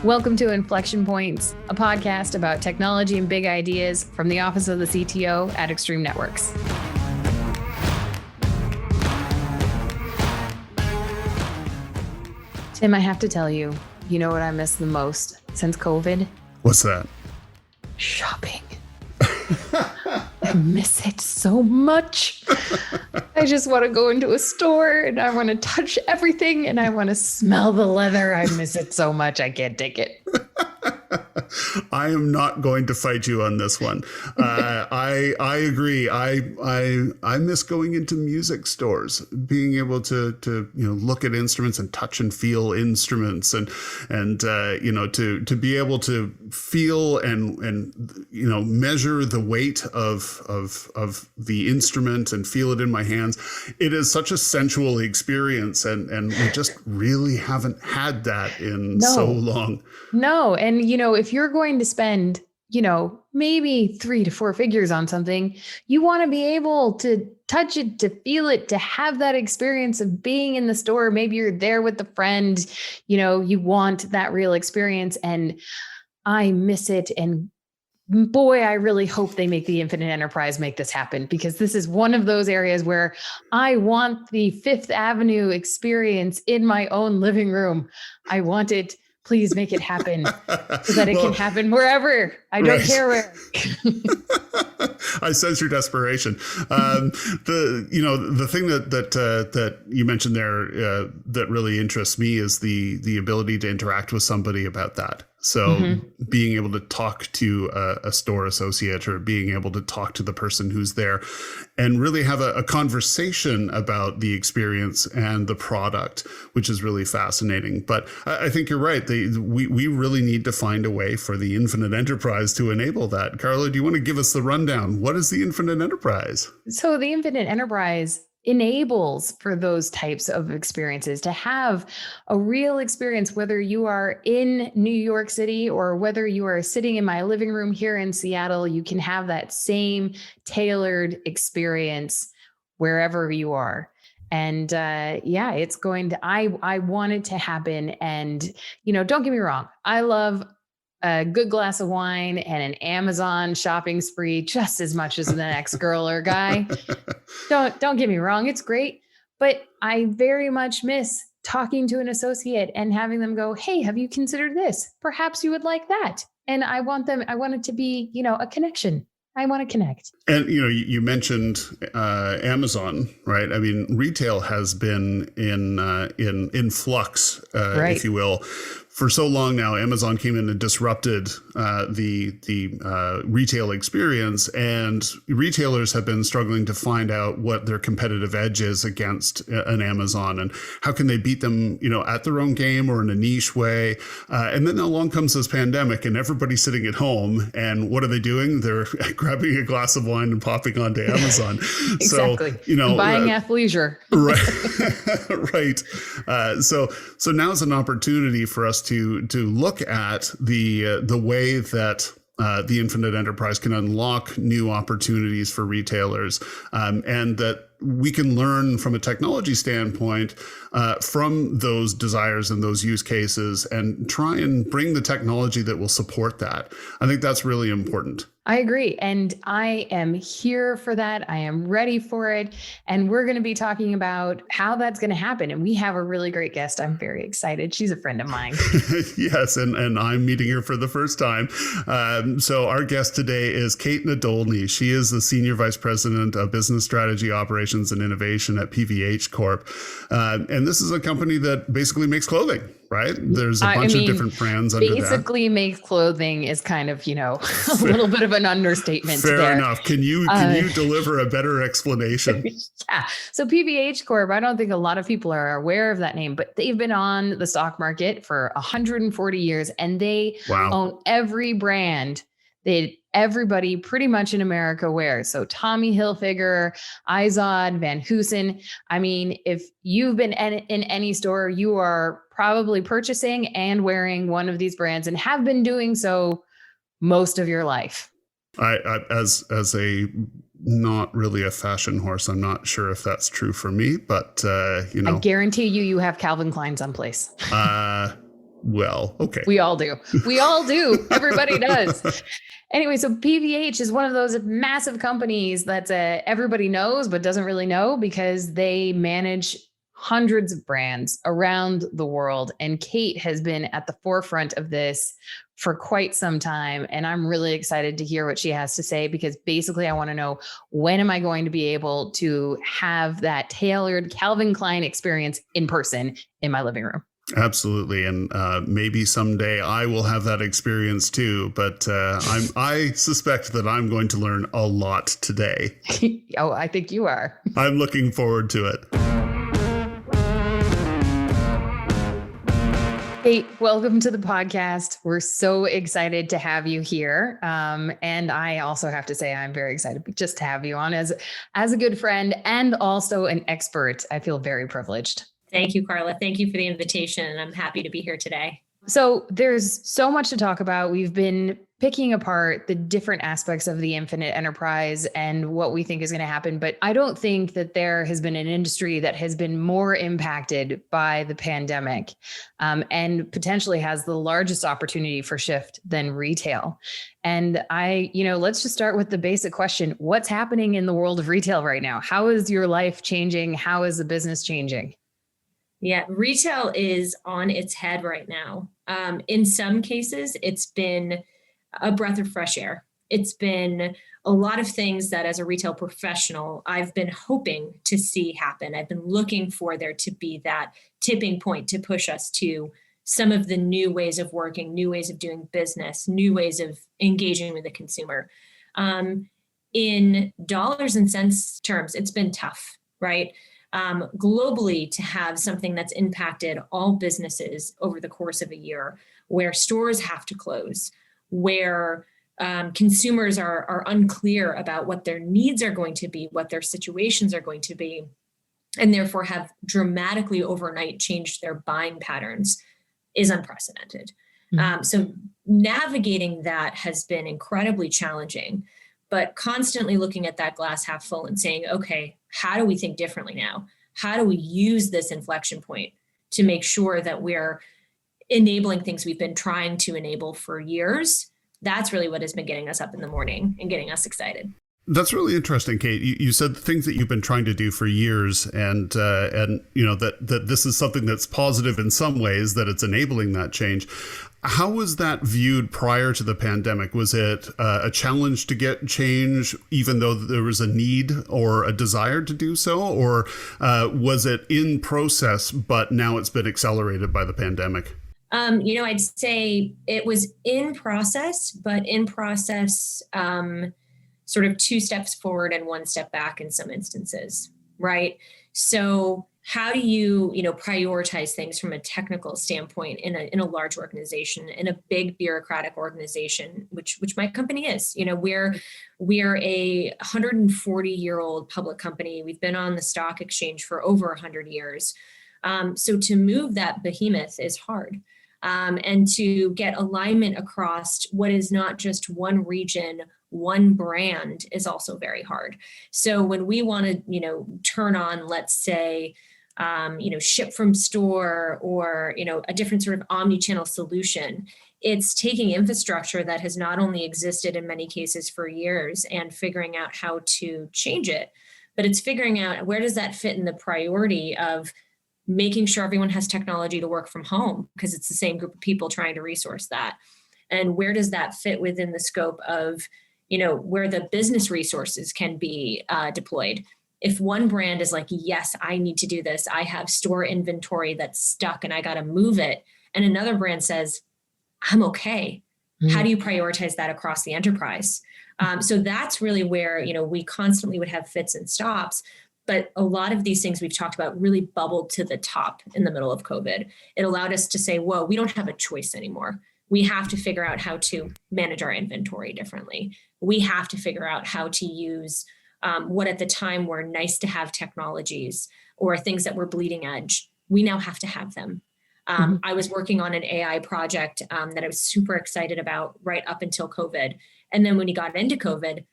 Welcome to Inflection Points, a podcast about technology and big ideas from the Office of the CTO at Extreme Networks. Tim, I have to tell you, you know what I miss the most since COVID? What's that? Shopping. I miss it so much. I just want to go into a store and I want to touch everything and I want to smell the leather. I miss it so much. I can't take it. I am not going to fight you on this one. I agree. I miss going into music stores, being able to look at instruments and touch and feel instruments, and to be able to feel and measure the weight of the instrument and feel it in my hands. It is such a sensual experience, and we just really haven't had that in so long. No, and if you're going to spend, maybe 3 to 4 figures on something, you want to be able to touch it, to feel it, to have that experience of being in the store. Maybe you're there with a friend, you want that real experience, and I miss it. And boy, I really hope they make the Infinite Enterprise make this happen, because this is one of those areas where I want the Fifth Avenue experience in my own living room. I want it. Please make it happen so that it can happen wherever. I don't care where. I sense your desperation. The thing that you mentioned there that really interests me is the ability to interact with somebody about that. So being able to talk to a store associate, or being able to talk to the person who's there and really have a conversation about the experience and the product, which is really fascinating. But I think you're right. We really need to find a way for the Infinite Enterprise to enable that. Carla, do you want to give us the rundown? What is the Infinite Enterprise? So the Infinite Enterprise enables for those types of experiences to have a real experience, whether you are in New York City or whether you are sitting in my living room here in Seattle. You can have that same tailored experience wherever you are. And it's going to, I want it to happen. And, don't get me wrong. I love a good glass of wine and an Amazon shopping spree just as much as the next girl or guy. Don't get me wrong. It's great. But I very much miss talking to an associate and having them go, hey, have you considered this? Perhaps you would like that. And I want it to be, a connection. I want to connect. And, you mentioned Amazon, right? I mean, retail has been in flux, if you will. For so long now. Amazon came in and disrupted the retail experience, and retailers have been struggling to find out what their competitive edge is against an Amazon, and how can they beat them, at their own game or in a niche way. And then along comes this pandemic, and everybody's sitting at home, and what are they doing? They're grabbing a glass of wine and popping onto Amazon. Exactly. So, buying athleisure. Right. So now's an opportunity for us to look at the way that the Infinite Enterprise can unlock new opportunities for retailers, and that we can learn from a technology standpoint from those desires and those use cases, and try and bring the technology that will support that. I think that's really important. I agree. And I am here for that. I am ready for it. And we're going to be talking about how that's going to happen. And we have a really great guest. I'm very excited. She's a friend of mine. Yes. And I'm meeting her for the first time. So our guest today is Kate Nadolny. She is the Senior Vice President of Business Strategy, Operations and Innovation at PVH Corp. And this is a company that basically makes clothing, right? There's a bunch of different brands under that. Basically makes clothing is kind of, a little bit of an understatement. Fair enough. Can you deliver a better explanation? Yeah. So PVH Corp, I don't think a lot of people are aware of that name, but they've been on the stock market for 140 years, and they own every brand that everybody pretty much in America wears. So Tommy Hilfiger, Izod, Van Heusen. I mean, if you've been in any store, you are probably purchasing and wearing one of these brands, and have been doing so most of your life. I as a not really a fashion horse, I'm not sure if that's true for me, but I guarantee you have Calvin Klein someplace. Well, okay. We all do. We all do. Everybody does. Anyway, so PVH is one of those massive companies that everybody knows, but doesn't really know because they manage hundreds of brands around the world. And Kate has been at the forefront of this for quite some time. And I'm really excited to hear what she has to say, because basically I want to know, when am I going to be able to have that tailored Calvin Klein experience in person in my living room? Absolutely. And maybe someday I will have that experience too. But I suspect that I'm going to learn a lot today. Oh, I think you are. I'm looking forward to it. Kate, welcome to the podcast. We're so excited to have you here. And I also have to say, I'm very excited just to have you on as a good friend and also an expert. I feel very privileged. Thank you, Carla. Thank you for the invitation. And I'm happy to be here today. So there's so much to talk about. We've been picking apart the different aspects of the infinite enterprise and what we think is going to happen. But I don't think that there has been an industry that has been more impacted by the pandemic and potentially has the largest opportunity for shift than retail. And let's just start with the basic question. What's happening in the world of retail right now? How is your life changing? How is the business changing? Yeah, retail is on its head right now. In some cases, it's been a breath of fresh air. It's been a lot of things that as a retail professional, I've been hoping to see happen. I've been looking for there to be that tipping point to push us to some of the new ways of working, new ways of doing business, new ways of engaging with the consumer. In dollars and cents terms, it's been tough, right? Globally, to have something that's impacted all businesses over the course of a year, where stores have to close, where consumers are unclear about what their needs are going to be, what their situations are going to be, and therefore have dramatically overnight changed their buying patterns, is unprecedented. Mm-hmm. So navigating that has been incredibly challenging, but constantly looking at that glass half full and saying, okay, how do we think differently now? How do we use this inflection point to make sure that we're enabling things we've been trying to enable for years? That's really what has been getting us up in the morning and getting us excited. That's really interesting, Kate. You said the things that you've been trying to do for years, and that this is something that's positive in some ways, that it's enabling that change. How was that viewed prior to the pandemic? Was it a challenge to get change, even though there was a need or a desire to do so? Or was it in process, but now it's been accelerated by the pandemic? I'd say it was in process, but in process, sort of 2 steps forward and 1 step back in some instances, right? So how do you, prioritize things from a technical standpoint in a large organization, in a big bureaucratic organization, which my company is? We're a 140-year-old public company. We've been on the stock exchange for over 100 years. So to move that behemoth is hard. And to get alignment across what is not just one region, one brand, is also very hard. So when we want to, turn on, let's say, ship from store, or, a different sort of omni-channel solution, it's taking infrastructure that has not only existed in many cases for years and figuring out how to change it, but it's figuring out where does that fit in the priority of making sure everyone has technology to work from home, because it's the same group of people trying to resource that. And where does that fit within the scope of, where the business resources can be deployed? If one brand is like, yes, I need to do this, I have store inventory that's stuck and I got to move it, and another brand says, I'm okay. How do you prioritize that across the enterprise? So that's really where, we constantly would have fits and stops. But a lot of these things we've talked about really bubbled to the top in the middle of COVID. It allowed us to say, whoa, we don't have a choice anymore. We have to figure out how to manage our inventory differently. We have to figure out how to use what at the time were nice to have technologies or things that were bleeding edge. We now have to have them. I was working on an AI project that I was super excited about right up until COVID. And then when we got into COVID,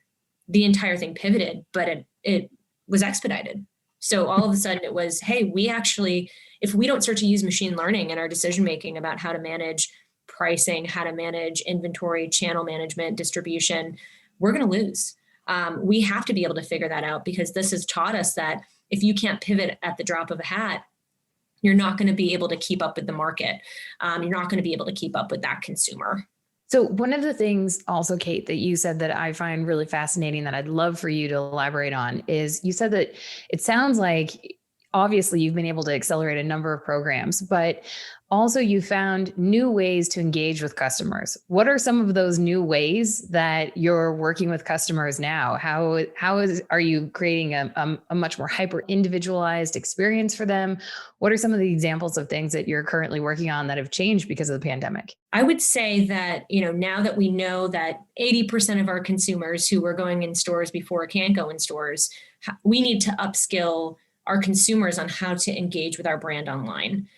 the entire thing pivoted, but it was expedited. So all of a sudden it was, hey, we actually, if we don't start to use machine learning in our decision making about how to manage pricing, how to manage inventory, channel management, distribution, we're going to lose. We have to be able to figure that out, because this has taught us that if you can't pivot at the drop of a hat, you're not going to be able to keep up with the market. You're not going to be able to keep up with that consumer. So one of the things also, Kate, that you said that I find really fascinating that I'd love for you to elaborate on is you said that it sounds like obviously you've been able to accelerate a number of programs, but also you found new ways to engage with customers. What are some of those new ways that you're working with customers now? Are you creating a much more hyper individualized experience for them? What are some of the examples of things that you're currently working on that have changed because of the pandemic? I would say that, now that we know that 80% of our consumers who were going in stores before can't go in stores, we need to upskill our consumers on how to engage with our brand online.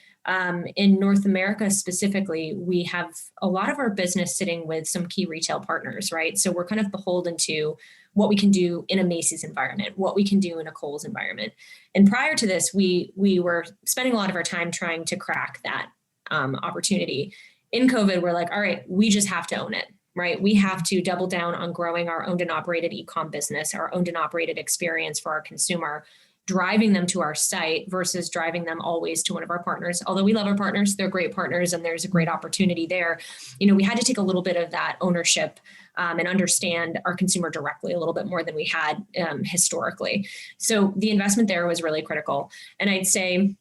In North America specifically, we have a lot of our business sitting with some key retail partners, right? So we're kind of beholden to what we can do in a Macy's environment, what we can do in a Kohl's environment. And prior to this, we were spending a lot of our time trying to crack that opportunity. In COVID, we're like, all right, we just have to own it, right? We have to double down on growing our owned and operated e-com business, our owned and operated experience for our consumer, driving them to our site versus driving them always to one of our partners. Although we love our partners, they're great partners and there's a great opportunity there. We had to take a little bit of that ownership and understand our consumer directly a little bit more than we had historically. So the investment there was really critical. And I'd say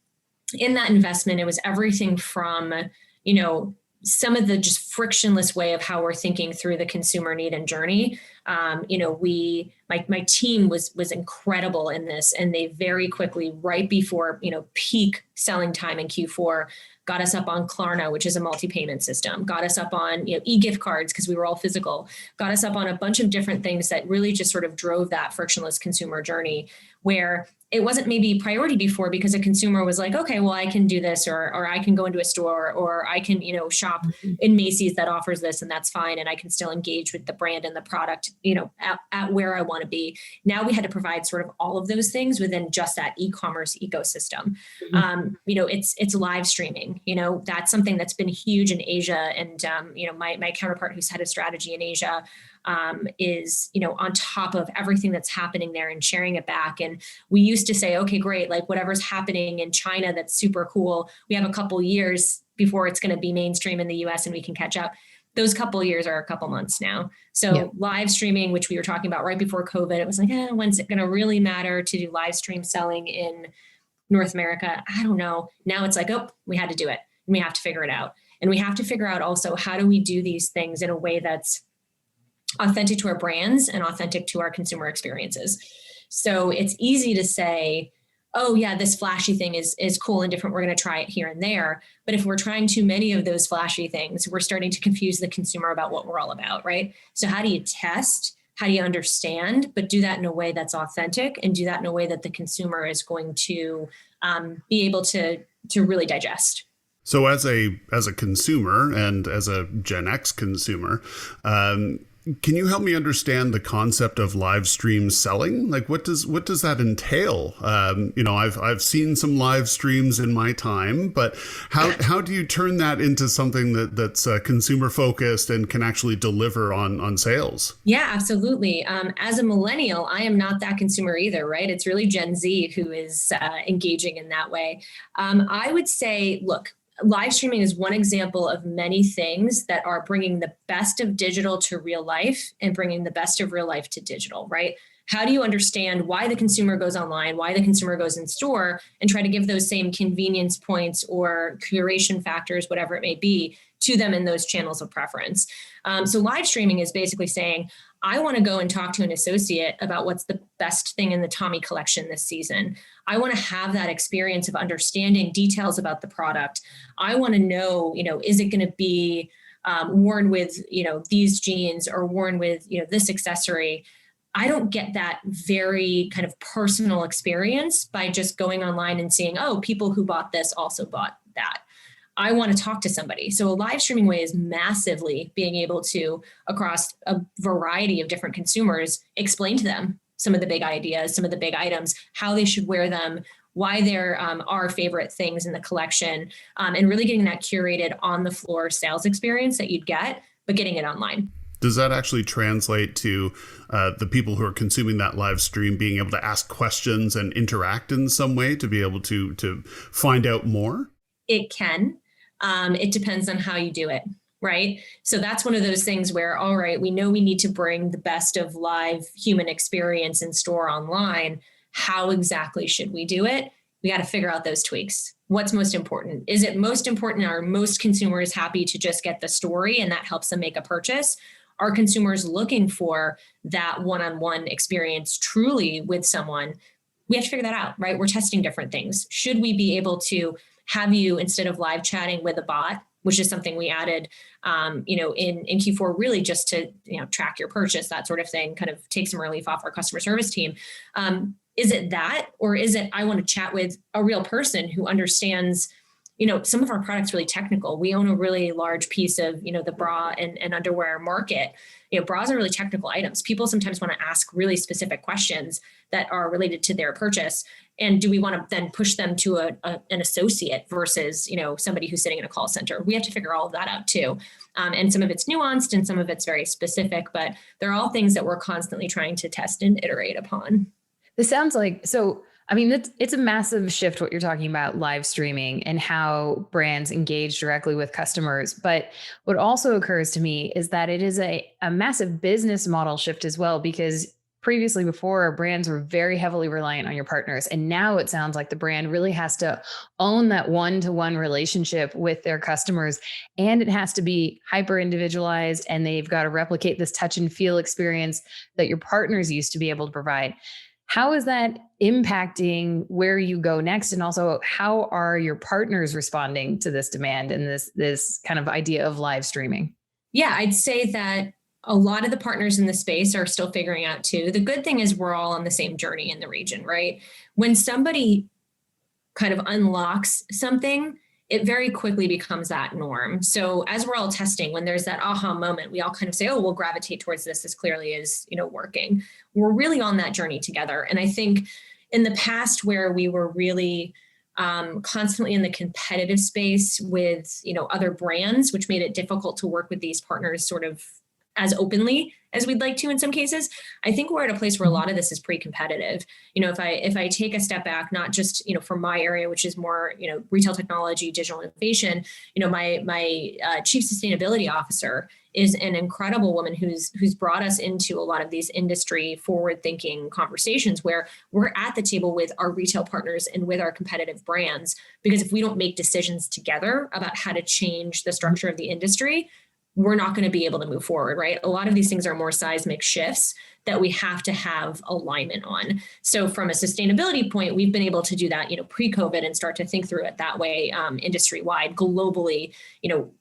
in that investment, it was everything from, some of the just frictionless way of how we're thinking through the consumer need and journey. My team was incredible in this, and they very quickly, right before peak selling time in Q4, got us up on Klarna, which is a multi-payment system, got us up on e-gift cards because we were all physical, got us up on a bunch of different things that really just sort of drove that frictionless consumer journey, where it wasn't maybe priority before because a consumer was like, okay, well, I can do this, or I can go into a store, or I can, shop in Macy's that offers this, and that's fine. And I can still engage with the brand and the product, at where I want to be. Now we had to provide sort of all of those things within just that e-commerce ecosystem. It's live streaming, that's something that's been huge in Asia. And, my counterpart who's head of strategy in Asia, is, on top of everything that's happening there and sharing it back. And we used to say, okay, great. Like whatever's happening in China, that's super cool. We have a couple years before it's going to be mainstream in the US and we can catch up. Those couple years are a couple months now. So live streaming, which we were talking about right before COVID, it was like, when's it going to really matter to do live stream selling in North America? I don't know. Now it's like, we had to do it and we have to figure it out. And we have to figure out also, how do we do these things in a way that's authentic to our brands and authentic to our consumer experiences. So it's easy to say, oh yeah, this flashy thing is cool and different. We're going to try it here and there. But if we're trying too many of those flashy things, we're starting to confuse the consumer about what we're all about, right? So how do you test? How do you understand? But do that in a way that's authentic, and do that in a way that the consumer is going to be able to really digest. So as a consumer and as a Gen X consumer, can you help me understand the concept of live stream selling? Like, what does that entail? I've seen some live streams in my time, but how do you turn that into something that's consumer focused and can actually deliver on sales? Yeah, absolutely. As a millennial, I am not that consumer either, right? It's really Gen Z who is engaging in that way. I would say, look, live streaming is one example of many things that are bringing the best of digital to real life and bringing the best of real life to digital, right? How do you understand why the consumer goes online, why the consumer goes in store, and try to give those same convenience points or curation factors, whatever it may be, to them in those channels of preference? So live streaming is basically saying, I want to go and talk to an associate about what's the best thing in the Tommy collection this season. I want to have that experience of understanding details about the product. I want to know, is it going to be worn with, these jeans, or worn with, this accessory? I don't get that very kind of personal experience by just going online and seeing, people who bought this also bought that. I want to talk to somebody. So a live streaming way is massively being able to, across a variety of different consumers, explain to them some of the big ideas, some of the big items, how they should wear them, why they're our favorite things in the collection, and really getting that curated on the floor sales experience that you'd get, but getting it online. Does that actually translate to the people who are consuming that live stream being able to ask questions and interact in some way to be able to find out more? It can. It depends on how you do it, right? So that's one of those things where, all right, we know we need to bring the best of live human experience in store online. How exactly should we do it? We got to figure out those tweaks. What's most important? Is it most important? Are most consumers happy to just get the story and that helps them make a purchase? Are consumers looking for that one-on-one experience truly with someone? We have to figure that out, right? We're testing different things. Should we be able to have you, instead of live chatting with a bot, which is something we added, in Q4, really just to, track your purchase, that sort of thing, kind of take some relief off our customer service team. Is it that, or is it, I want to chat with a real person who understands, some of our products really technical. We own a really large piece of, the bra and underwear market. Bras are really technical items. People sometimes want to ask really specific questions that are related to their purchase. And do we want to then push them to an associate versus, somebody who's sitting in a call center? We have to figure all of that out too. And some of it's nuanced and some of it's very specific, but they're all things that we're constantly trying to test and iterate upon. This sounds like, it's a massive shift what you're talking about, live streaming and how brands engage directly with customers. But what also occurs to me is that it is a massive business model shift as well, because previously, before, brands were very heavily reliant on your partners. And now it sounds like the brand really has to own that one-to-one relationship with their customers. And it has to be hyper individualized. And they've got to replicate this touch and feel experience that your partners used to be able to provide. How is that impacting where you go next? And also, how are your partners responding to this demand and this kind of idea of live streaming? Yeah, I'd say that a lot of the partners in the space are still figuring out too. The good thing is we're all on the same journey in the region, right? When somebody kind of unlocks something, it very quickly becomes that norm. So as we're all testing, when there's that aha moment, we all kind of say, oh, we'll gravitate towards this. This clearly is, working. We're really on that journey together. And I think in the past, where we were really constantly in the competitive space with, other brands, which made it difficult to work with these partners sort of as openly as we'd like to in some cases, I think we're at a place where a lot of this is pre-competitive. If I take a step back, not just, for my area, which is more, retail technology, digital innovation, my chief sustainability officer is an incredible woman who's brought us into a lot of these industry forward-thinking conversations where we're at the table with our retail partners and with our competitive brands. Because if we don't make decisions together about how to change the structure of the industry, we're not going to be able to move forward, right? A lot of these things are more seismic shifts that we have to have alignment on. So from a sustainability point, we've been able to do that, pre-COVID and start to think through it that way, industry-wide, globally,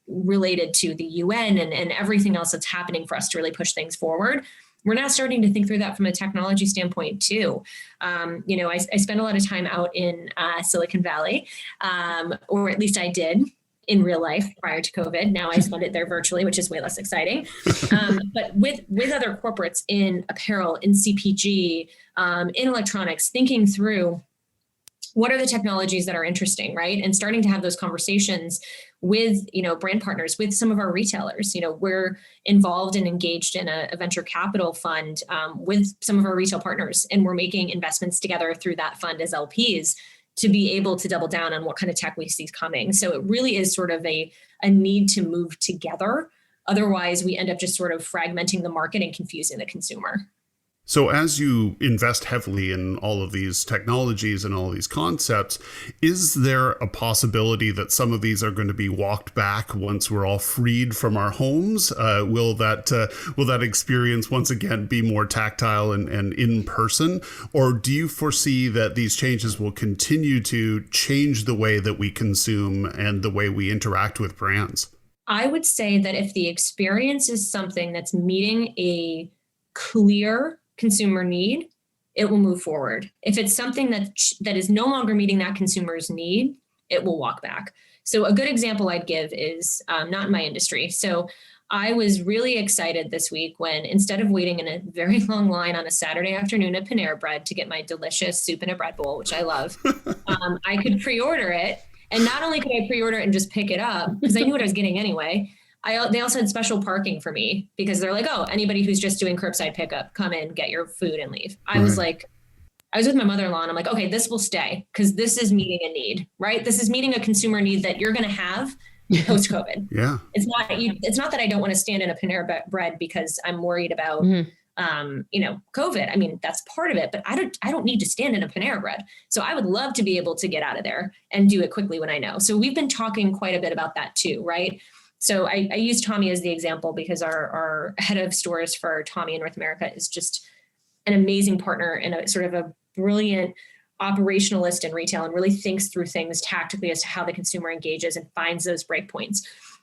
related to the UN and everything else that's happening for us to really push things forward. We're now starting to think through that from a technology standpoint too. I spend a lot of time out in Silicon Valley, or at least I did in real life prior to COVID. Now I spend it there virtually, which is way less exciting. But with other corporates in apparel, in CPG, in electronics, thinking through what are the technologies that are interesting, right? And starting to have those conversations with, brand partners, with some of our retailers. We're involved and engaged in a venture capital fund with some of our retail partners, and we're making investments together through that fund as LPs to be able to double down on what kind of tech we see coming. So it really is sort of a need to move together. Otherwise, we end up just sort of fragmenting the market and confusing the consumer. So as you invest heavily in all of these technologies and all these concepts, is there a possibility that some of these are going to be walked back once we're all freed from our homes? Will that experience once again be more tactile and in person? Or do you foresee that these changes will continue to change the way that we consume and the way we interact with brands? I would say that if the experience is something that's meeting a clear consumer need, it will move forward. If it's something that is no longer meeting that consumer's need, it will walk back. So a good example I'd give is not in my industry. So I was really excited this week when, instead of waiting in a very long line on a Saturday afternoon at Panera Bread to get my delicious soup in a bread bowl, which I love, I could pre-order it. And not only could I pre-order it and just pick it up, because I knew what I was getting anyway, they also had special parking for me, because they're like, oh, anybody who's just doing curbside pickup, come in, get your food and leave. I was with my mother-in-law and I'm like, okay, this will stay because this is meeting a need, right? This is meeting a consumer need that you're going to have post-COVID. Yeah. It's not that I don't want to stand in a Panera Bread because I'm worried about, COVID. I mean, that's part of it, but I don't need to stand in a Panera Bread. So I would love to be able to get out of there and do it quickly when I know. So we've been talking quite a bit about that too, right? So I use Tommy as the example because our head of stores for Tommy in North America is just an amazing partner and a sort of a brilliant operationalist in retail, and really thinks through things tactically as to how the consumer engages and finds those breakpoints.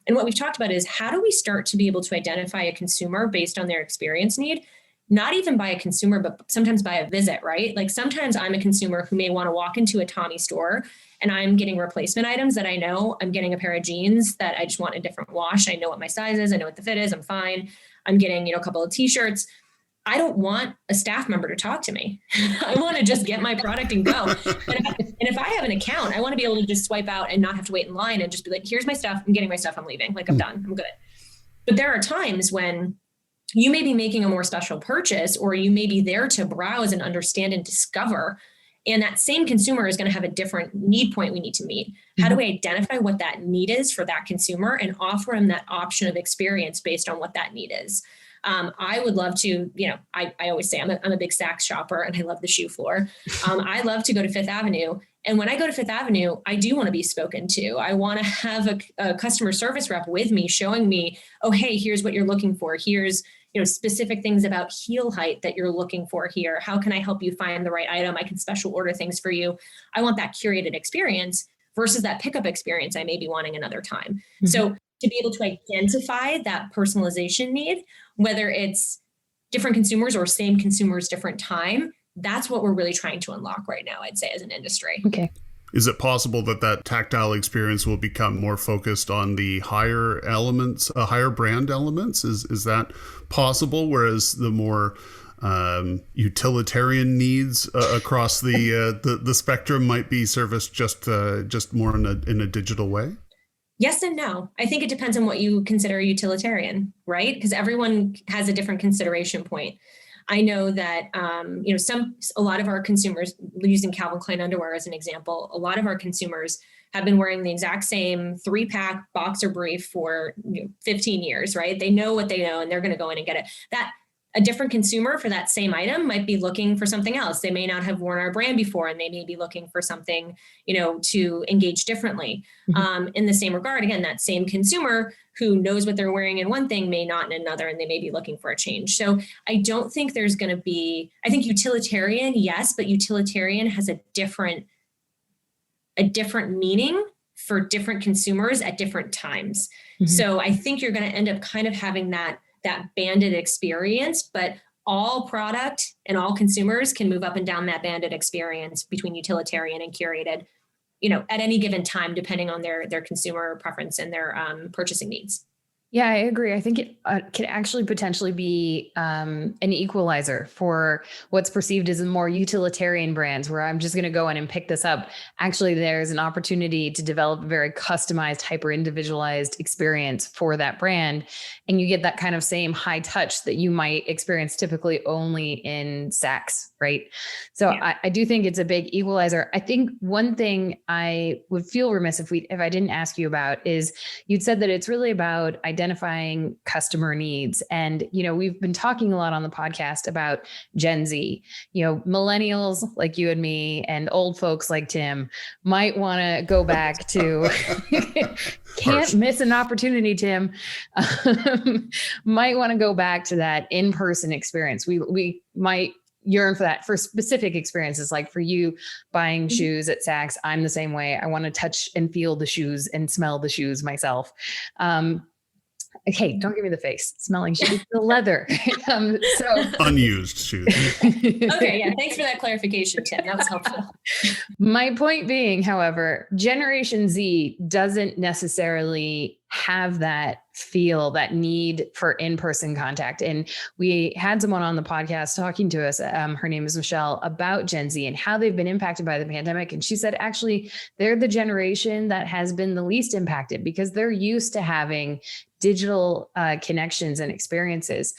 And what we've talked about is, how do we start to be able to identify a consumer based on their experience need, not even by a consumer, but sometimes by a visit, right? Like sometimes I'm a consumer who may want to walk into a Tommy store and I'm getting replacement items that I know. I'm getting a pair of jeans that I just want a different wash. I know what my size is. I know what the fit is. I'm fine. I'm getting, a couple of t-shirts. I don't want a staff member to talk to me. I want to just get my product and go. And if I have an account, I want to be able to just swipe out and not have to wait in line and just be like, here's my stuff. I'm getting my stuff. I'm leaving. Like, I'm done. I'm good. But there are times when you may be making a more special purchase, or you may be there to browse and understand and discover. And that same consumer is going to have a different need point we need to meet. How do we identify what that need is for that consumer and offer them that option of experience based on what that need is? I would love to, I always say I'm a big Saks shopper and I love the shoe floor. I love to go to Fifth Avenue. And when I go to Fifth Avenue, I do want to be spoken to. I want to have a customer service rep with me showing me, oh, hey, here's what you're looking for. Here's, specific things about heel height that you're looking for here. How can I help you find the right item? I can special order things for you. I want that curated experience versus that pickup experience I may be wanting another time. So to be able to identify that personalization need, whether it's different consumers or same consumers, different time, that's what we're really trying to unlock right now, I'd say, as an industry. Okay. Is it possible that tactile experience will become more focused on the higher elements, higher brand elements? Is that possible? Whereas the more utilitarian needs across the spectrum might be serviced just more in a digital way? Yes and no. I think it depends on what you consider utilitarian, right? Because everyone has a different consideration point. I know that, a lot of our consumers, using Calvin Klein underwear as an example, a lot of our consumers have been wearing the exact same 3-pack boxer brief for 15 years, right? They know what they know and they're going to go in and get it. That a different consumer for that same item might be looking for something else. They may not have worn our brand before and they may be looking for something, to engage differently. In the same regard, again, that same consumer who knows what they're wearing in one thing may not in another, and they may be looking for a change. So I don't think there's going to be, I think utilitarian, yes, but utilitarian has a different meaning for different consumers at different times. So I think you're going to end up kind of having that banded experience, but all product and all consumers can move up and down that banded experience between utilitarian and curated, at any given time, depending on their consumer preference and their purchasing needs. Yeah, I agree. I think it could actually potentially be an equalizer for what's perceived as more utilitarian brands, where I'm just going to go in and pick this up. Actually, there's an opportunity to develop a very customized, hyper individualized experience for that brand. And you get that kind of same high touch that you might experience typically only in Saks, right? So yeah. I do think it's a big equalizer. I think one thing I would feel remiss if I didn't ask you about is, you'd said that it's really about identifying customer needs. And, we've been talking a lot on the podcast about Gen Z, millennials like you and me and old folks like Tim might want to go back to, can't miss an opportunity, Tim, might want to go back to that in-person experience. We might yearn for that for specific experiences, like for you buying shoes at Saks. I'm the same way. I want to touch and feel the shoes and smell the shoes myself. Okay, don't give me the face. Smelling shoes, the leather. So unused shoes. Okay, yeah. Thanks for that clarification, Tim. That was helpful. My point being, however, Generation Z doesn't necessarily have that feel, that need for in-person contact. And we had someone on the podcast talking to us, her name is Michelle, about Gen Z and how they've been impacted by the pandemic. And she said, actually, they're the generation that has been the least impacted because they're used to having digital connections and experiences.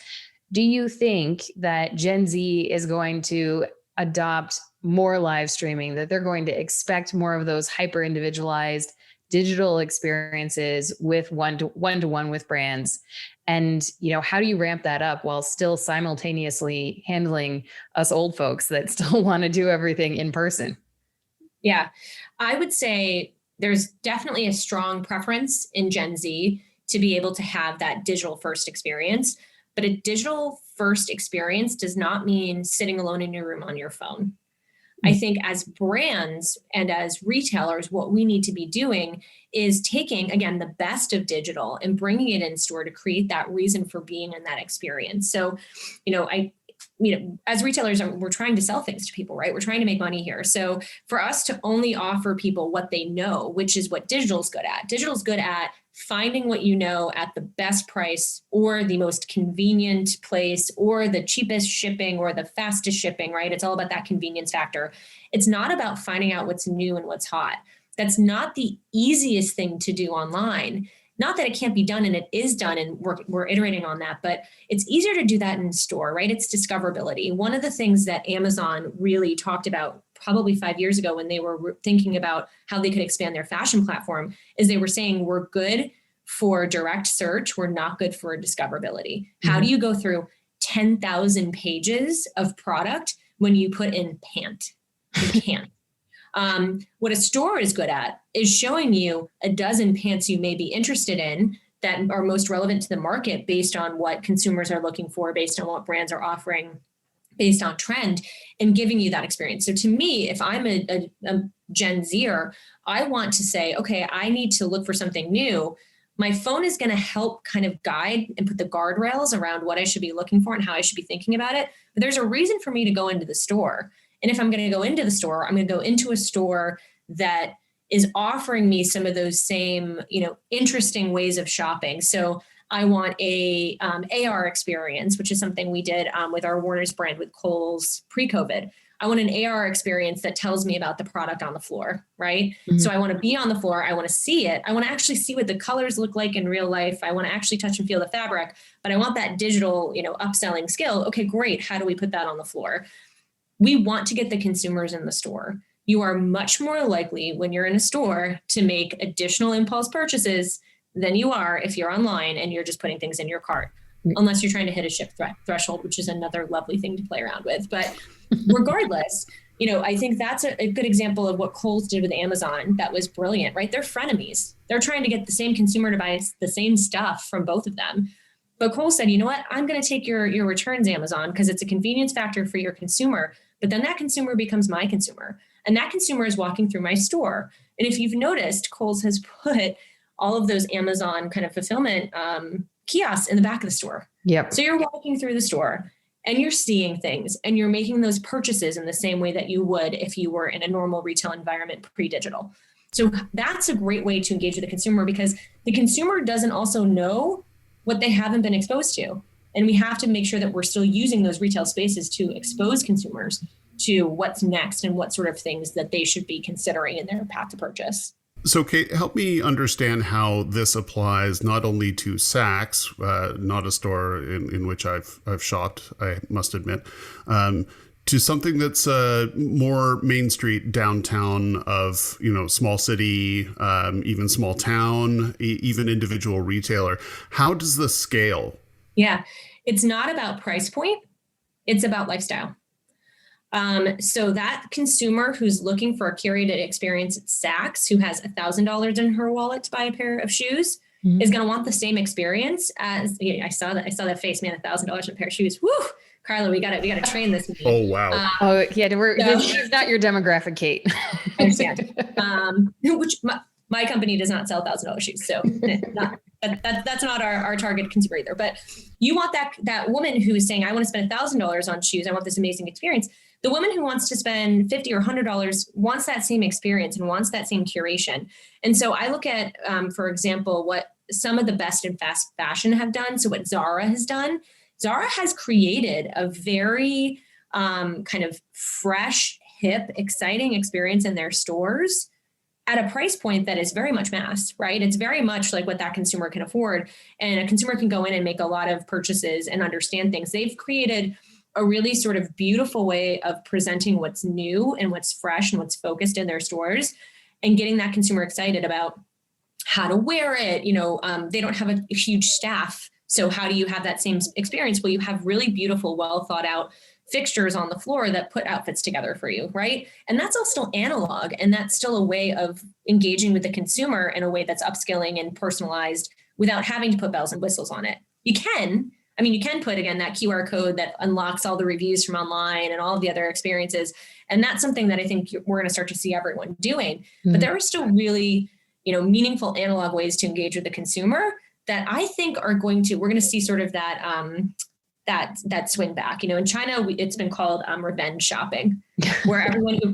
Do you think that Gen Z is going to adopt more live streaming, that they're going to expect more of those hyper individualized digital experiences with one-to-one with brands? And, how do you ramp that up while still simultaneously handling us old folks that still want to do everything in person? Yeah, I would say there's definitely a strong preference in Gen Z to be able to have that digital first experience. But a digital first experience does not mean sitting alone in your room on your phone. I think as brands and as retailers, what we need to be doing is taking, again, the best of digital and bringing it in store to create that reason for being in that experience. So, as retailers, we're trying to sell things to people, right? We're trying to make money here. So for us to only offer people what they know, which is what digital's good at. Digital's good at finding what you know at the best price or the most convenient place or the cheapest shipping or the fastest shipping, right? It's all about that convenience factor. It's not about finding out what's new and what's hot. That's not the easiest thing to do online. Not that it can't be done, and it is done, and we're iterating on that, but it's easier to do that in store, right? It's discoverability. One of the things that Amazon really talked about probably 5 years ago when they were thinking about how they could expand their fashion platform is they were saying, we're good for direct search, we're not good for discoverability. Mm-hmm. How do you go through 10,000 pages of product when you put in pant? You can't. What a store is good at is showing you a dozen pants you may be interested in that are most relevant to the market based on what consumers are looking for, based on what brands are offering, based on trend, and giving you that experience. So to me, if I'm a Gen Zer, I want to say, okay, I need to look for something new. My phone is going to help kind of guide and put the guardrails around what I should be looking for and how I should be thinking about it. But there's a reason for me to go into the store. And if I'm going to go into the store, I'm going to go into a store that is offering me some of those same, interesting ways of shopping. So I want a AR experience, which is something we did with our Warner's brand with Kohl's pre-COVID. I want an AR experience that tells me about the product on the floor, right? Mm-hmm. So I want to be on the floor. I want to see it. I want to actually see what the colors look like in real life. I want to actually touch and feel the fabric, but I want that digital, upselling skill. Okay, great. How do we put that on the floor? We want to get the consumers in the store. You are much more likely when you're in a store to make additional impulse purchases than you are if you're online and you're just putting things in your cart, unless you're trying to hit a ship threshold, which is another lovely thing to play around with. But regardless, I think that's a good example of what Kohl's did with Amazon. That was brilliant, right? They're frenemies. They're trying to get the same consumer to buy the same stuff from both of them. But Kohl's said, you know what? I'm going to take your returns, Amazon, because it's a convenience factor for your consumer. But then that consumer becomes my consumer. And that consumer is walking through my store. And if you've noticed, Kohl's has put all of those Amazon kind of fulfillment kiosks in the back of the store. Yep. So you're walking through the store and you're seeing things and you're making those purchases in the same way that you would if you were in a normal retail environment pre-digital. So that's a great way to engage with the consumer, because the consumer doesn't also know what they haven't been exposed to. And we have to make sure that we're still using those retail spaces to expose consumers to what's next and what sort of things that they should be considering in their path to purchase. So, Kate, help me understand how this applies not only to Saks, not a store in which I've shopped, I must admit, to something that's more Main Street, downtown of, small city, even small town, even individual retailer. How does this scale? Yeah, it's not about price point. It's about lifestyle. So that consumer who's looking for a curated experience at Saks, who has $1,000 in her wallet to buy a pair of shoes, mm-hmm. is going to want the same experience as I saw that face, man, $1,000 in a pair of shoes. Woo, Carla, we got to train this. Oh, wow. He's not your demographic, Kate. I understand. Which my company does not sell $1,000 shoes. So that's not our target consumer either. But you want that woman who is saying, I want to spend $1,000 on shoes. I want this amazing experience. The woman who wants to spend $50 or $100 wants that same experience and wants that same curation. And so I look at, for example, what some of the best in fast fashion have done. So what Zara has done, Zara has created a very kind of fresh, hip, exciting experience in their stores at a price point that is very much mass, right? It's very much like what that consumer can afford. And a consumer can go in and make a lot of purchases and understand things. They've created a really sort of beautiful way of presenting what's new and what's fresh and what's focused in their stores and getting that consumer excited about how to wear it. They don't have a huge staff. So how do you have that same experience? Well, you have really beautiful, well thought out fixtures on the floor that put outfits together for you, right? And that's all still analog, and that's still a way of engaging with the consumer in a way that's upskilling and personalized without having to put bells and whistles on it. You can put, again, that QR code that unlocks all the reviews from online and all of the other experiences. And that's something that I think we're going to start to see everyone doing. Mm-hmm. But there are still really, meaningful analog ways to engage with the consumer that I think we're going to see sort of that swing back. In China, it's been called revenge shopping, where everyone who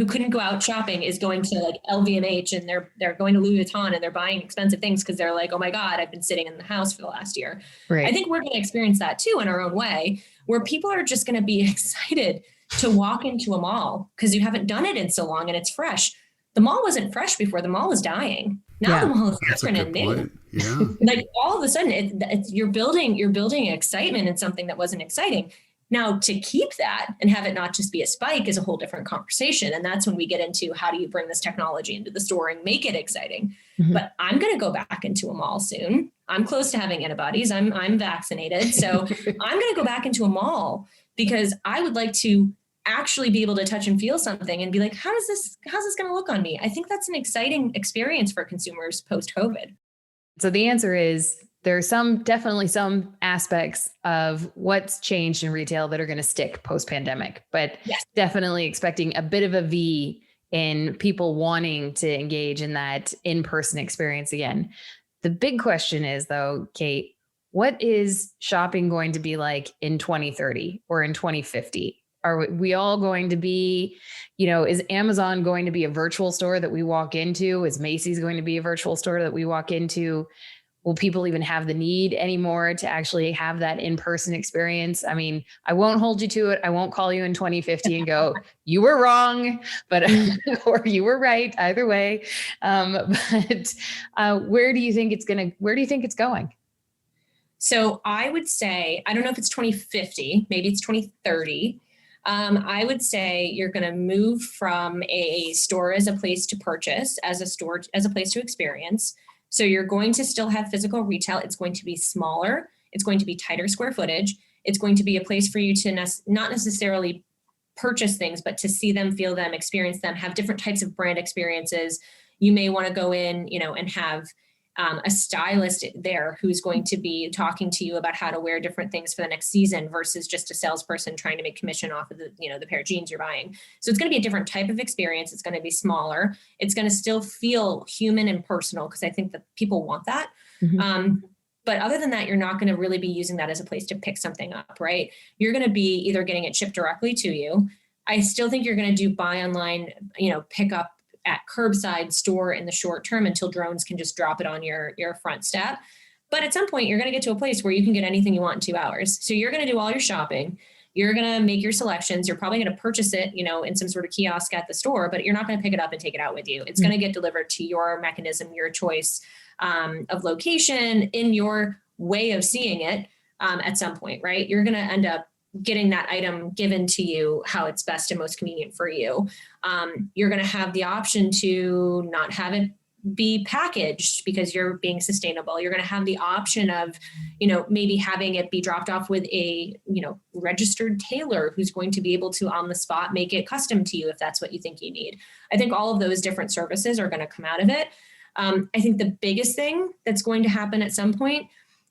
couldn't go out shopping is going to like LVMH and they're going to Louis Vuitton and they're buying expensive things because they're like, oh my God, I've been sitting in the house for the last year. Right. I think we're going to experience that too in our own way, where people are just going to be excited to walk into a mall because you haven't done it in so long and it's fresh. The mall wasn't fresh before. The mall was dying. Now the mall is different and new. Yeah. Like all of a sudden, you're building excitement in something that wasn't exciting. Now to keep that and have it not just be a spike is a whole different conversation. And that's when we get into how do you bring this technology into the store and make it exciting. Mm-hmm. But I'm going to go back into a mall soon. I'm close to having antibodies. I'm vaccinated. So I'm going to go back into a mall because I would like to actually be able to touch and feel something and be like, how's this going to look on me? I think that's an exciting experience for consumers post-COVID. So the answer is there are definitely some aspects of what's changed in retail that are going to stick post-pandemic, but yes, definitely expecting a bit of a V in people wanting to engage in that in-person experience again. The big question is though, Kate, what is shopping going to be like in 2030 or in 2050? Are we all going to be, is Amazon going to be a virtual store that we walk into? Is Macy's going to be a virtual store that we walk into? Will people even have the need anymore to actually have that in-person experience? I mean, I won't hold you to it. I won't call you in 2050 and go, you were wrong, but or you were right, either way. But where do you think it's going? So I would say, I don't know if it's 2050, maybe it's 2030. I would say you're going to move from a store as a place to purchase, as a place to experience. So you're going to still have physical retail. It's going to be smaller. It's going to be tighter square footage. It's going to be a place for you to not necessarily purchase things, but to see them, feel them, experience them, have different types of brand experiences. You may want to go in, and have a stylist there who's going to be talking to you about how to wear different things for the next season versus just a salesperson trying to make commission off of the pair of jeans you're buying. So it's going to be a different type of experience. It's going to be smaller. It's going to still feel human and personal because I think that people want that. Mm-hmm. But other than that, you're not going to really be using that as a place to pick something up, right? You're going to be either getting it shipped directly to you. I still think you're going to do buy online, pick up at curbside store in the short term until drones can just drop it on your front step. But at some point, you're going to get to a place where you can get anything you want in 2 hours. So you're going to do all your shopping. You're going to make your selections. You're probably going to purchase it, in some sort of kiosk at the store, but you're not going to pick it up and take it out with you. It's going to get delivered to your mechanism, your choice of location, in your way of seeing it at some point, right? You're going to end up getting that item given to you how it's best and most convenient for you. You're going to have the option to not have it be packaged because you're being sustainable. You're going to have the option of, maybe having it be dropped off with a, registered tailor who's going to be able to on the spot make it custom to you if that's what you think you need. I think all of those different services are going to come out of it. I think the biggest thing that's going to happen at some point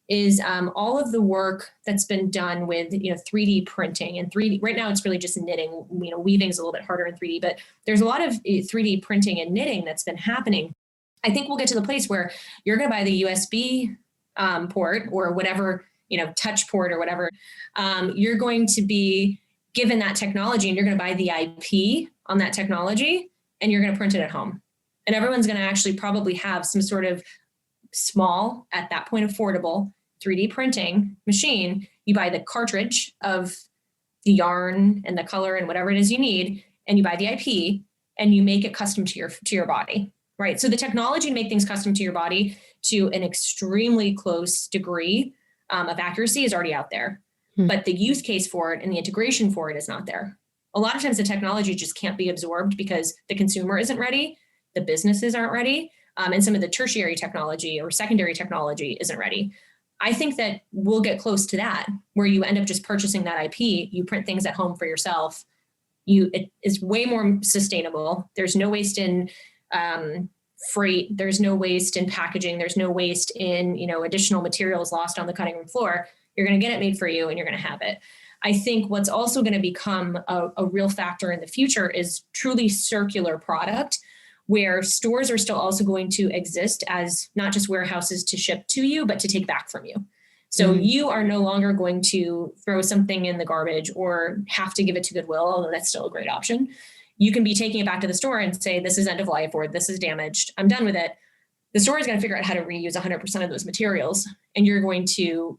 is all of the work that's been done with 3D printing and 3D. Right now, it's really just knitting. Weaving is a little bit harder in 3D, but there's a lot of 3D printing and knitting that's been happening. I think we'll get to the place where you're going to buy the USB port or whatever, touch port or whatever. You're going to be given that technology, and you're going to buy the IP on that technology, and you're going to print it at home. And everyone's going to actually probably have some sort of small, at that point affordable 3D printing machine. You buy the cartridge of the yarn and the color and whatever it is you need, and you buy the IP and you make it custom to your body, right? So the technology to make things custom to your body to an extremely close degree of accuracy is already out there, but the use case for it and the integration for it is not there. A lot of times the technology just can't be absorbed because the consumer isn't ready, the businesses aren't ready, and some of the tertiary technology or secondary technology isn't ready. I think that we'll get close to that, where you end up just purchasing that IP, you print things at home for yourself. It is way more sustainable. There's no waste in freight. There's no waste in packaging. There's no waste in, additional materials lost on the cutting room floor. You're going to get it made for you and you're going to have it. I think what's also going to become a real factor in the future is truly circular product, where stores are still also going to exist as not just warehouses to ship to you, but to take back from you. So you are no longer going to throw something in the garbage or have to give it to Goodwill, although that's still a great option. You can be taking it back to the store and say, this is end of life, or this is damaged, I'm done with it. The store is going to figure out how to reuse 100% of those materials. And you're going to,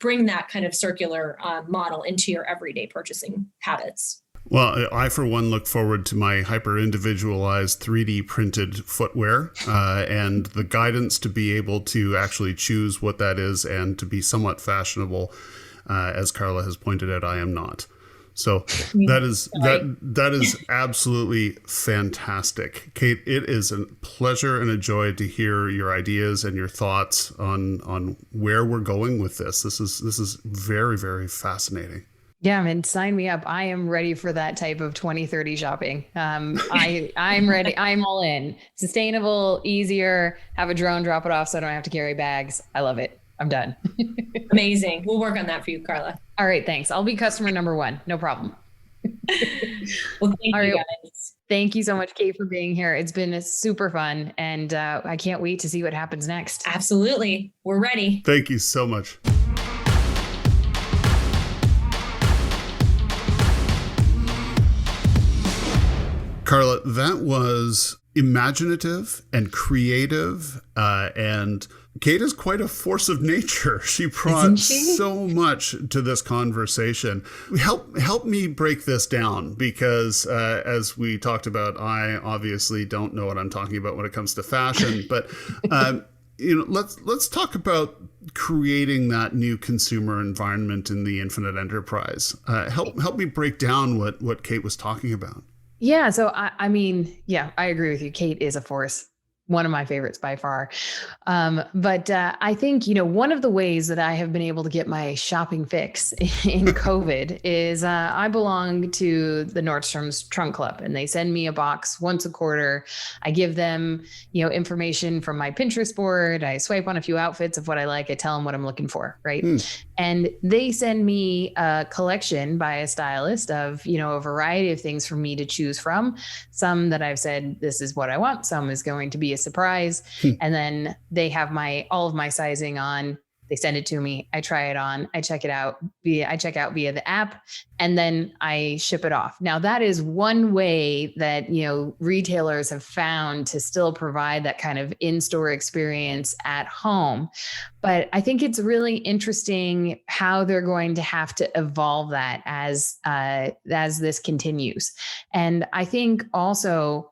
bring that kind of circular model into your everyday purchasing habits. Well, I, for one, look forward to my hyper-individualized 3D printed footwear and the guidance to be able to actually choose what that is and to be somewhat fashionable. As Carla has pointed out, I am not. So that is absolutely fantastic. Kate, it is a pleasure and a joy to hear your ideas and your thoughts on where we're going with this. This is very, very fascinating. Yeah, I mean, sign me up. I am ready for that type of 2030 shopping. I'm ready. I'm all in. Sustainable, easier, have a drone drop it off so I don't have to carry bags. I love it. I'm done. Amazing. We'll work on that for you, Carla. All right. Thanks. I'll be customer number 1. No problem. Well, thank you guys. Thank you so much, Kate, for being here. It's been super fun. And I can't wait to see what happens next. Absolutely. We're ready. Thank you so much. Carla, that was imaginative and creative, and Kate is quite a force of nature. She brought so much to this conversation. Help me break this down, because as we talked about, I obviously don't know what I'm talking about when it comes to fashion, but let's talk about creating that new consumer environment in the infinite enterprise. Help me break down what Kate was talking about. Yeah. So, I mean, I agree with you. Kate is a force. One of my favorites by far. But I think, one of the ways that I have been able to get my shopping fix in COVID is I belong to the Nordstrom's Trunk Club, and they send me a box once a quarter. I give them, information from my Pinterest board. I swipe on a few outfits of what I like. I tell them what I'm looking for. Right. And they send me a collection by a stylist of, a variety of things for me to choose from. Some that I've said, this is what I want. Some is going to be a surprise. And then they have all of my sizing on. They send it to me. I try it on. I check out via the app, and then I ship it off. Now, that is one way that, retailers have found to still provide that kind of in-store experience at home. But I think it's really interesting how they're going to have to evolve that as this continues. And I think also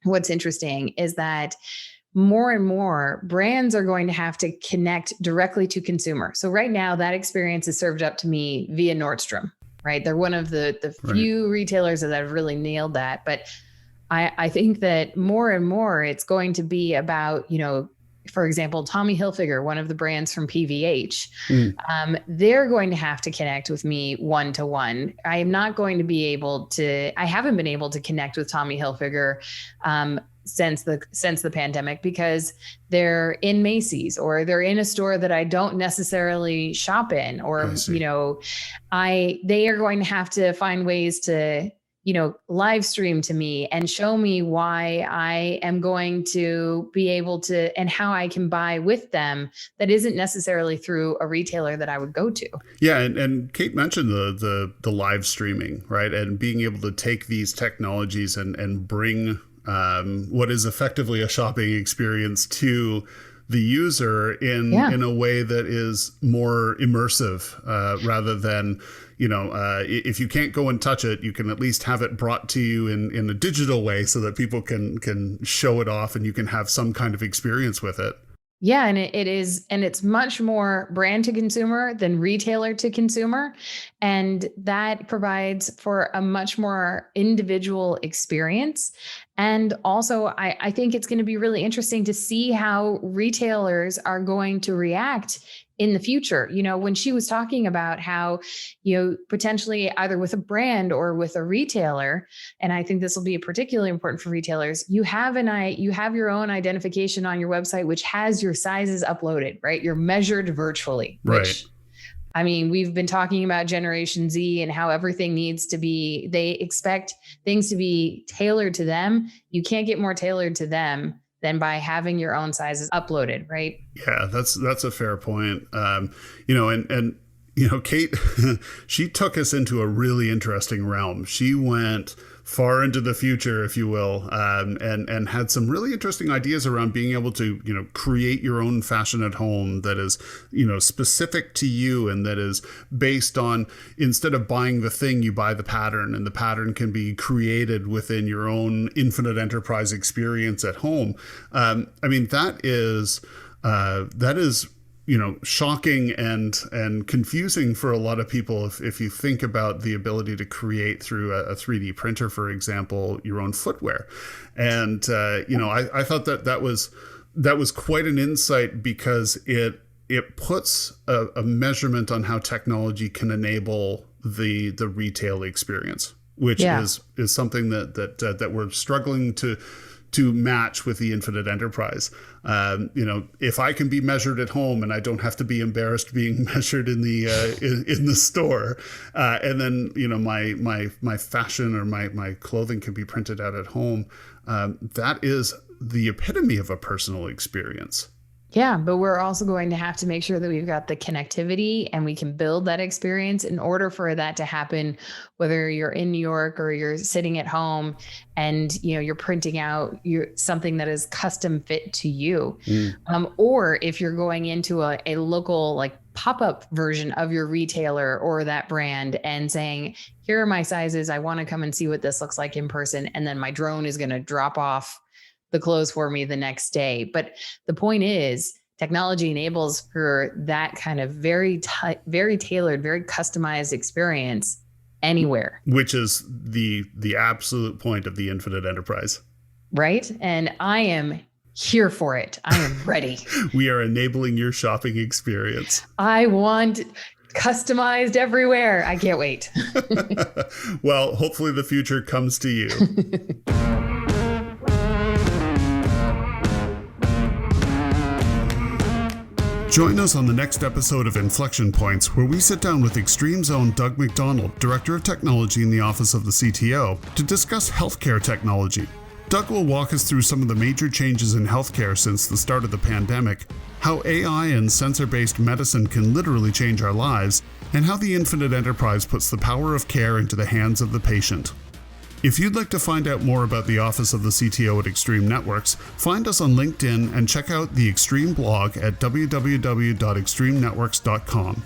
what's interesting is that more and more brands are going to have to connect directly to consumer. So right now, that experience is served up to me via Nordstrom, right? They're one of the few retailers that have really nailed that. But I think that more and more it's going to be about, for example, Tommy Hilfiger, one of the brands from PVH, they're going to have to connect with me one-to-one. I am not going to be able to, I haven't been able to connect with Tommy Hilfiger since the pandemic, because they're in Macy's or they're in a store that I don't necessarily shop in, or, they are going to have to find ways to, live stream to me and show me why I am going to be able to, and how I can buy with them that isn't necessarily through a retailer that I would go to. Yeah. And Kate mentioned the live streaming, right? And being able to take these technologies and bring what is effectively a shopping experience to the user in a way that is more immersive, rather than, if you can't go and touch it, you can at least have it brought to you in a digital way so that people can show it off and you can have some kind of experience with it. Yeah, and it's much more brand to consumer than retailer to consumer. And that provides for a much more individual experience. And also, I think it's going to be really interesting to see how retailers are going to react in the future. When she was talking about how, potentially either with a brand or with a retailer, and I think this will be particularly important for retailers, you have your own identification on your website, which has your sizes uploaded, right? You're measured virtually, right. Which, I mean, we've been talking about Generation Z and how everything needs to be, they expect things to be tailored to them. You can't get more tailored to them than by having your own sizes uploaded, right? Yeah, that's a fair point. Kate, she took us into a really interesting realm. She went far into the future, if you will, and had some really interesting ideas around being able to, create your own fashion at home that is, specific to you and that is based on, instead of buying the thing, you buy the pattern, and the pattern can be created within your own infinite enterprise experience at home. That is shocking and confusing for a lot of people if you think about the ability to create through a 3D printer, for example, your own footwear. And, I thought that was quite an insight, because it puts a measurement on how technology can enable the retail experience, which is something that we're struggling to match with the infinite enterprise. If I can be measured at home and I don't have to be embarrassed being measured in the in the store, and then my fashion or my clothing can be printed out at home, that is the epitome of a personal experience. Yeah, but we're also going to have to make sure that we've got the connectivity and we can build that experience in order for that to happen, whether you're in New York or you're sitting at home and you're printing out something that is custom fit to you. Or if you're going into a local like pop-up version of your retailer or that brand and saying, here are my sizes, I want to come and see what this looks like in person, and then my drone is going to drop off the clothes for me the next day. But the point is, technology enables for that kind of very tailored, very customized experience anywhere. Which is the absolute point of the infinite enterprise. Right? And I am here for it. I am ready. We are enabling your shopping experience. I want customized everywhere. I can't wait. Well, hopefully the future comes to you. Join us on the next episode of Inflection Points, where we sit down with Extreme's own Doug McDonald, Director of Technology in the Office of the CTO, to discuss healthcare technology. Doug will walk us through some of the major changes in healthcare since the start of the pandemic, how AI and sensor-based medicine can literally change our lives, and how the infinite enterprise puts the power of care into the hands of the patient. If you'd like to find out more about the Office of the CTO at Extreme Networks, find us on LinkedIn and check out the Extreme blog at www.extremenetworks.com.